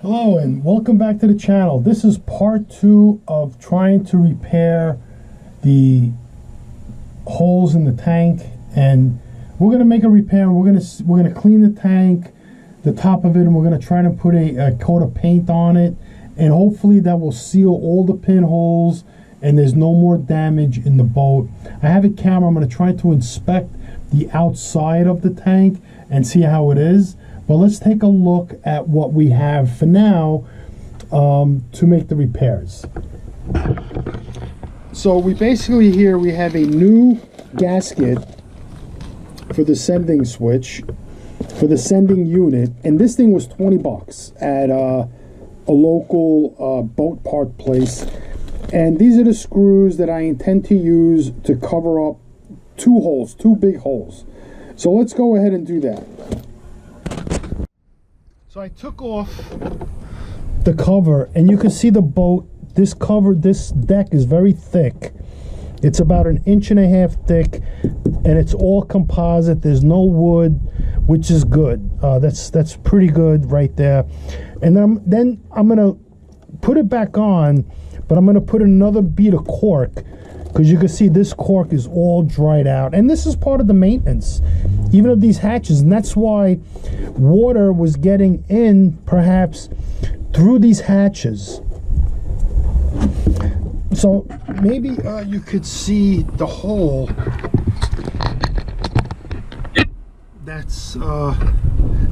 Hello and welcome back to the channel. This is part 2 of trying to repair the holes in the tank, and we're going to make a repair. We're going to clean the tank, the top of it, and we're going to try to put a coat of paint on it, and hopefully that will seal all the pinholes and there's no more damage in the boat. I have a camera. I'm going to try to inspect the outside of the tank and see how it is. But let's take a look at what we have for now to make the repairs. So we basically here we have a new gasket for the sending switch, for the sending unit, and this thing was 20 bucks at a local boat part place. And these are the screws that I intend to use to cover up two big holes. So let's go ahead and do that. So I took off the cover, and you can see the boat. This deck is very thick. It's about 1.5 inches thick, and it's all composite. There's no wood, which is good. That's pretty good right there. And then I'm gonna put it back on, but I'm gonna put another bead of cork, because you can see this cork is all dried out, and this is part of the maintenance even of these hatches, and that's why water was getting in perhaps through these hatches. So maybe you could see the hole. That's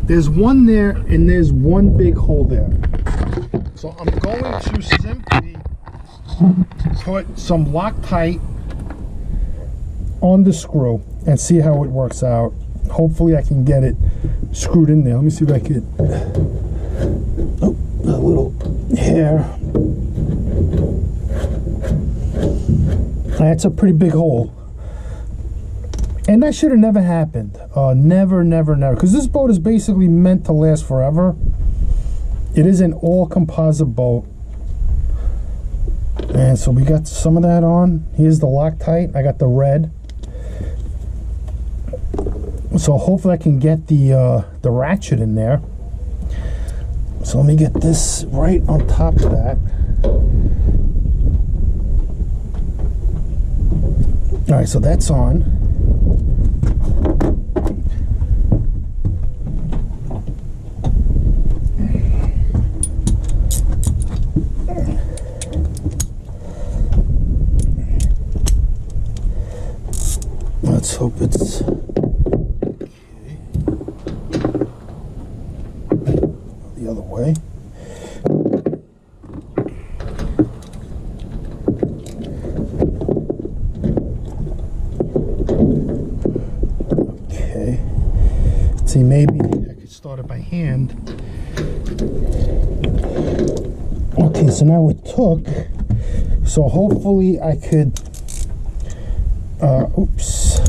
there's one there and there's one big hole there. So I'm going to simply put some Loctite on the screw and see how it works out. Hopefully I can get it screwed in there. Let me see if I could. Oh, a little hair. That's a pretty big hole. And that should have never happened. Never, because this boat is basically meant to last forever. It is an all composite boat. And so we got some of that on. Here's the Loctite. I got the red. So hopefully I can get the ratchet in there. So let me get this right on top of that. All right, so that's on. Let's hope it's the other way. Okay. Let's see, maybe I could start it by hand. Okay, so now it took. So hopefully I could. Oops.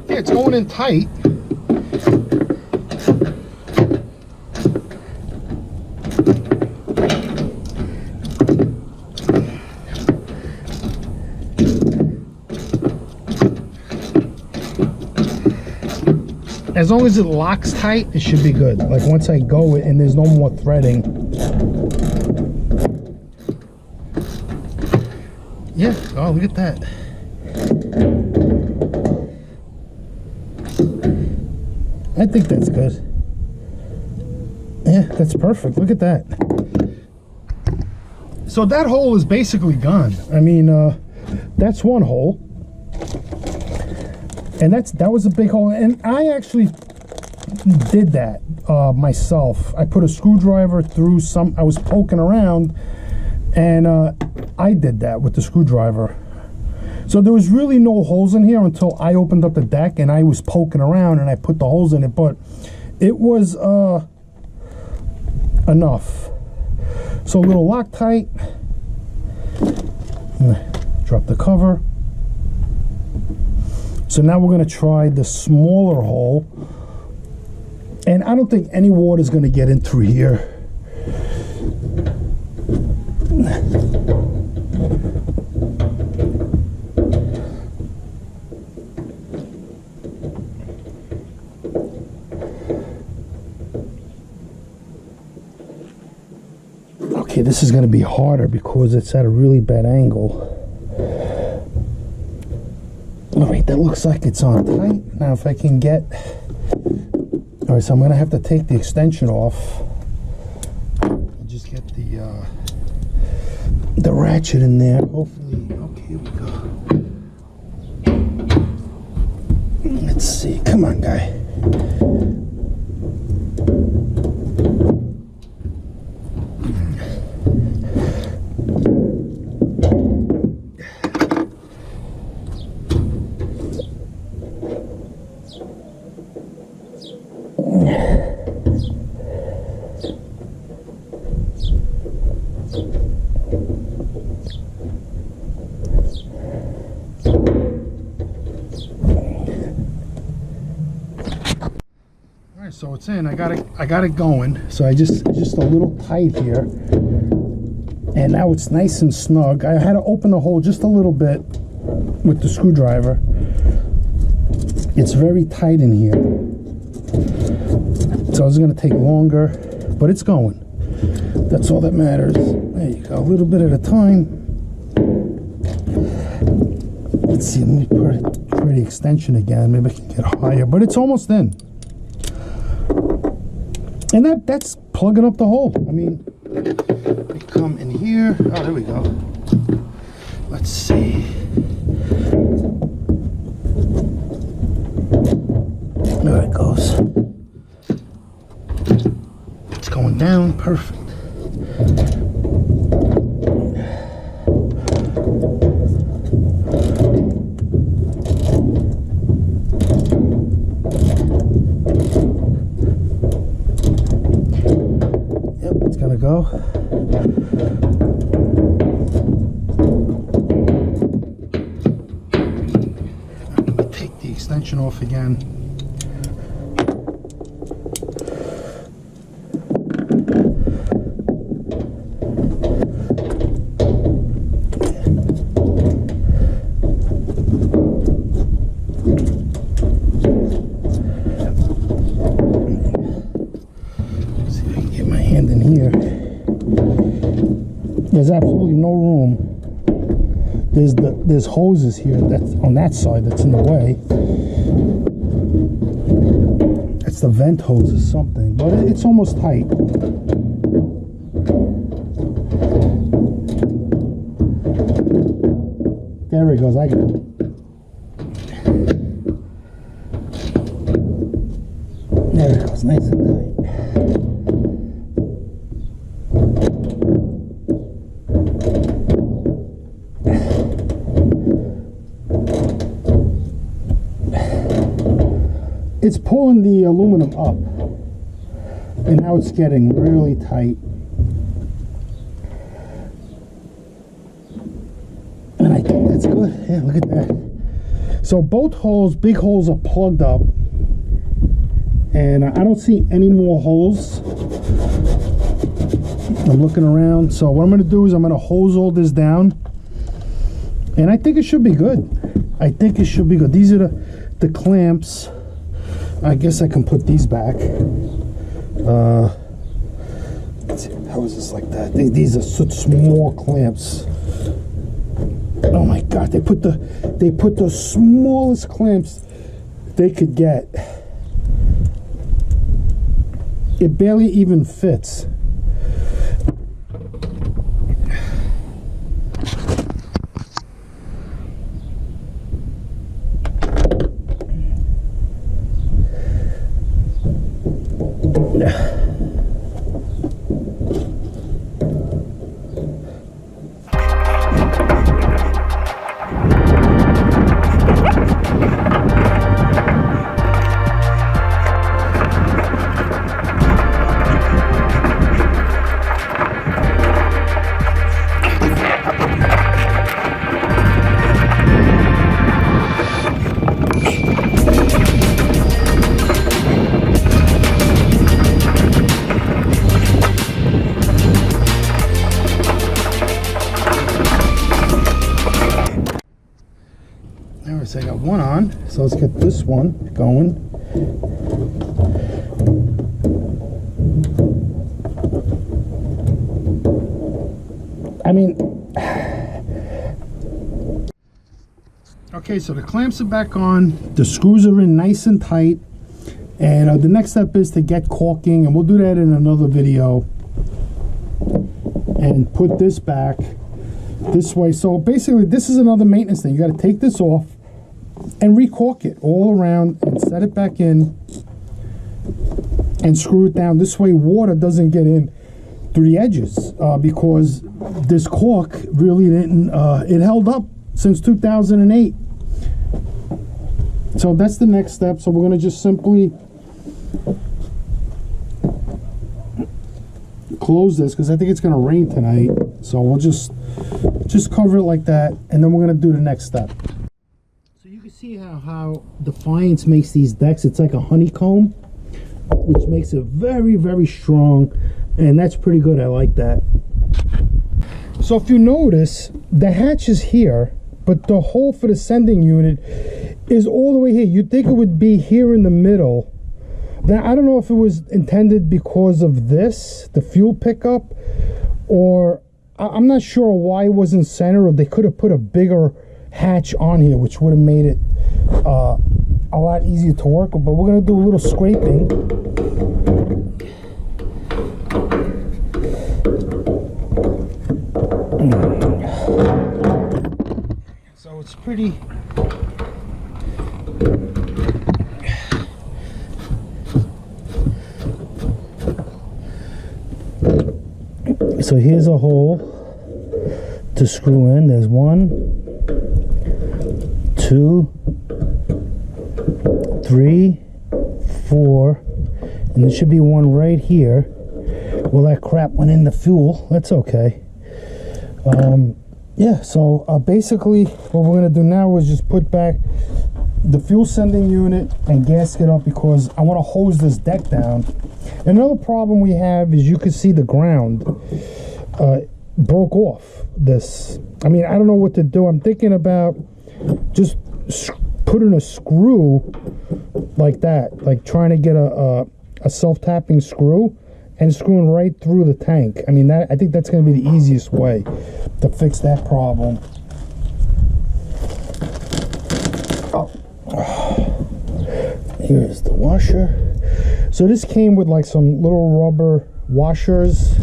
Yeah, it's going in tight. As long as it locks tight, it should be good. Like once I go and there's no more threading. Yeah, oh, look at that. I think that's good. Yeah, that's perfect. Look at that. So that hole is basically gone. I mean, that's one hole. And that was a big hole, and I actually did that myself. I put a screwdriver through I was poking around, and I did that with the screwdriver. So there was really no holes in here until I opened up the deck and I was poking around and I put the holes in it, but it was enough. So a little Loctite, drop the cover. So now we're going to try the smaller hole, and I don't think any water is going to get in through here. This is going to be harder because it's at a really bad angle. All right, that looks like it's on tight. Now if I can get... All right, so I'm going to have to take the extension off. Just get the ratchet in there. Hopefully, okay, here we go. Let's see. Come on, guy. So it's in. I got it going. So I just a little tight here, and now it's nice and snug. I had to open the hole just a little bit with the screwdriver. It's very tight in here, so it's going to take longer, but it's going. That's all that matters. There you go. A little bit at a time. Let's see. Let me try the extension again. Maybe I can get higher, but it's almost in. And that's plugging up the hole. I mean, we come in here. Oh, there we go. Let's see. There it goes. It's going down. Perfect. Go. I'm going to take the extension off again. There's absolutely no room. There's hoses here that's on that side that's in the way. That's the vent hose or something, but it's almost tight. There it goes. I got it. There it goes. Nice and tight. It's pulling the aluminum up, and now it's getting really tight. And I think that's good. Yeah, look at that. So both holes, big holes, are plugged up, and I don't see any more holes. I'm looking around. So what I'm going to do is I'm going to hose all this down, and I think it should be good. I think it should be good. These are the clamps. I guess I can put these back. Let's see, how is this like that? These are such small clamps. Oh my God! They put the smallest clamps they could get. It barely even fits. So I got one on, so let's get this one going. I mean, okay, so the clamps are back on, the screws are in nice and tight, and the next step is to get caulking, and we'll do that in another video, and put this back this way. So basically this is another maintenance thing. You got to take this off and recaulk it all around and set it back in and screw it down. This way water doesn't get in through the edges, because this caulk really didn't, it held up since 2008. So that's the next step. So we're going to just simply close this, because I think it's going to rain tonight. So we'll just cover it like that, and then we're going to do the next step. So you can see how Defiance makes these decks. It's like a honeycomb, which makes it very, very strong, and that's pretty good. I like that. So if you notice, the hatch is here, but the hole for the sending unit is all the way here. You'd think it would be here in the middle. Now, I don't know if it was intended because of this, the fuel pickup, or I'm not sure why it wasn't centered, or they could have put a bigger hatch on here, which would have made it a lot easier to work with. But we're going to do a little scraping. So it's pretty... So here's a hole to screw in. There's 1, 2, 3, 4, and there should be one right here. Well, that crap went in the fuel. That's okay. Yeah, so basically what we're going to do now is just put back the fuel sending unit and gasket up, because I want to hose this deck down. Another problem we have is you can see the ground broke off this. I mean, I don't know what to do. I'm thinking about just putting a screw like that, like trying to get a self-tapping screw and screwing right through the tank. I mean, I think that's going to be the easiest way to fix that problem. Here's the washer. So this came with like some little rubber washers.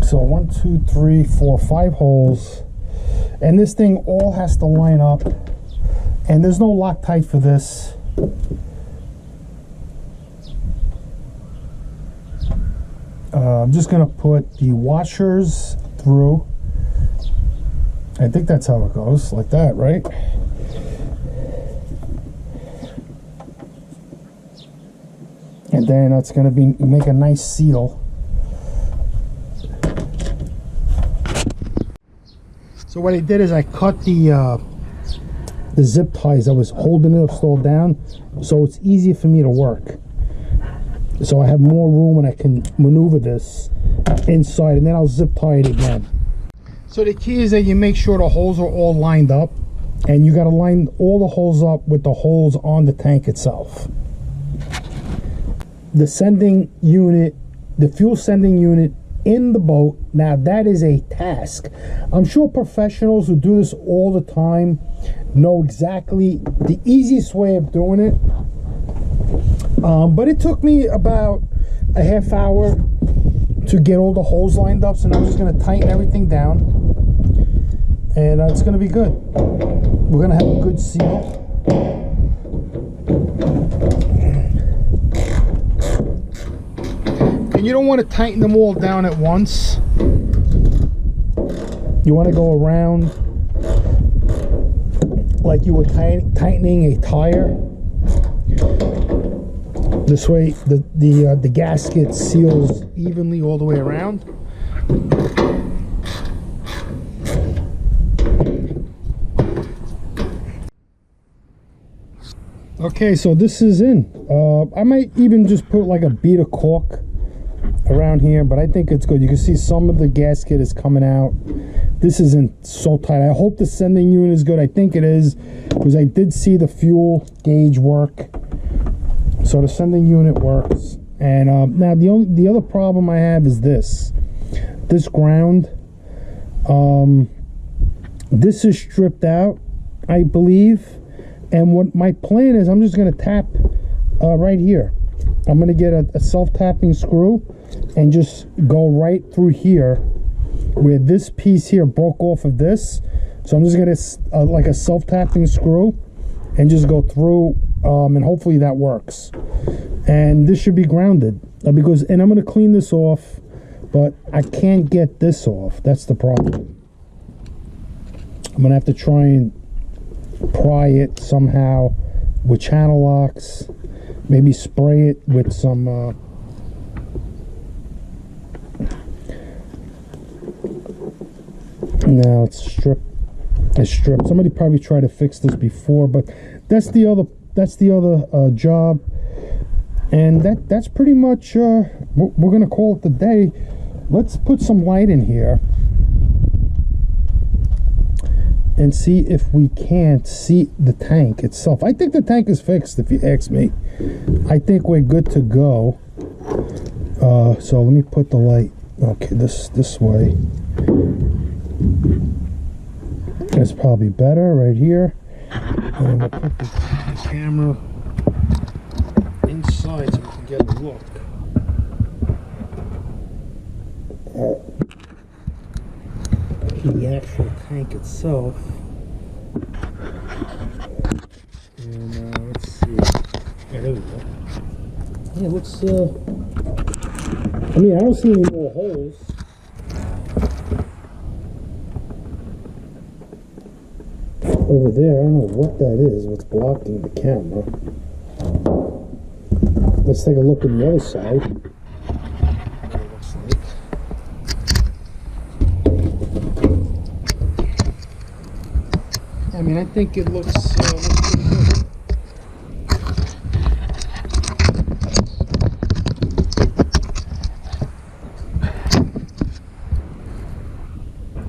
So 1, 2, 3, 4, 5 holes, and this thing all has to line up, and there's no Loctite for this. I'm just gonna put the washers through. I think that's how it goes, like that, right? And then that's going to make a nice seal. So what I did is I cut the zip ties that was holding it upside down, so it's easier for me to work. So I have more room and I can maneuver this inside, and then I'll zip tie it again. So the key is that you make sure the holes are all lined up, and you got to line all the holes up with the holes on the tank itself. The sending unit, the fuel sending unit in the boat, now that is a task. I'm sure professionals who do this all the time know exactly the easiest way of doing it. But it took me about a half hour to get all the holes lined up, so now I'm just going to tighten everything down, and it's going to be good. We're going to have a good seal. And you don't want to tighten them all down at once. You want to go around like you were tightening a tire. This way the gasket seals evenly all the way around. Okay, so this is in. I might even just put like a bead of caulk around here, but I think it's good. You can see some of the gasket is coming out. This isn't so tight. I hope the sending unit is good. I think it is, because I did see the fuel gauge work. So the sending unit works. And now the other problem I have is this ground. This is stripped out, I believe. And what my plan is, I'm just going to tap right here. I'm going to get a self-tapping screw and just go right through here where this piece here broke off of this. So I'm just going to like a self-tapping screw and just go through, and hopefully that works. And this should be grounded because, and I'm going to clean this off, but I can't get this off. That's the problem. I'm going to have to try and pry it somehow with channel locks, maybe spray it with some now it's stripped. Somebody probably tried to fix this before, but that's the other job, and that's pretty much we're gonna call it the day. Let's put some light in here and see if we can't see the tank itself. I think the tank is fixed, if you ask me. I think we're good to go. So let me put the light, okay, this way. That's probably better right here. And we'll put the camera inside so we can get a look. The actual tank itself. And let's see. Yeah, there we go. Yeah, it looks, I mean, I don't see any more holes. Over there, I don't know what that is, what's blocking the camera. Let's take a look at the other side. What it looks like. I mean, I think it looks pretty good.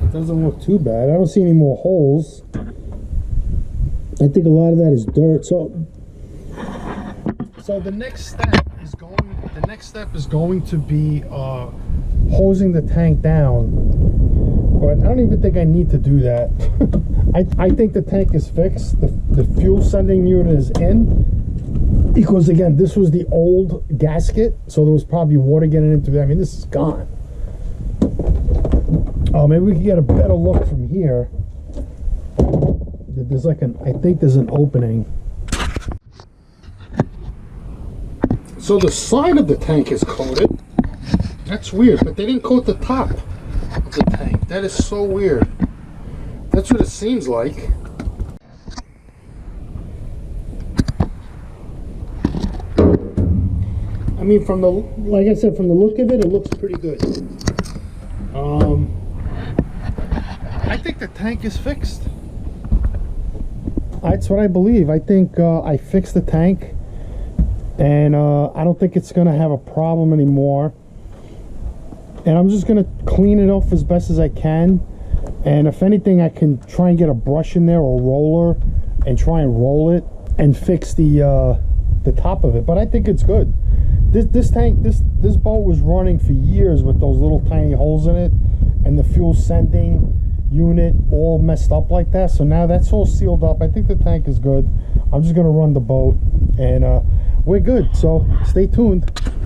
It doesn't look too bad. I don't see any more holes. I think a lot of that is dirt. So the next step is going to be hosing the tank down. But I don't even think I need to do that. I think the tank is fixed. The fuel sending unit is in, because again, this was the old gasket, so there was probably water getting into that. I mean, this is gone. Maybe we can get a better look from here. There's like I think there's an opening. So the side of the tank is coated. That's weird, but they didn't coat the top of the tank. That is so weird. That's what it seems like. I mean, like I said, from the look of it, it looks pretty good. I think the tank is fixed. That's what I believe. I think I fixed the tank, and I don't think it's going to have a problem anymore. And I'm just going to clean it off as best as I can. And if anything, I can try and get a brush in there or a roller and try and roll it and fix the top of it. But I think it's good. This boat was running for years with those little tiny holes in it, and the fuel sending unit all messed up like that. So now that's all sealed up. I think the tank is good. I'm just going to run the boat, and we're good. So stay tuned.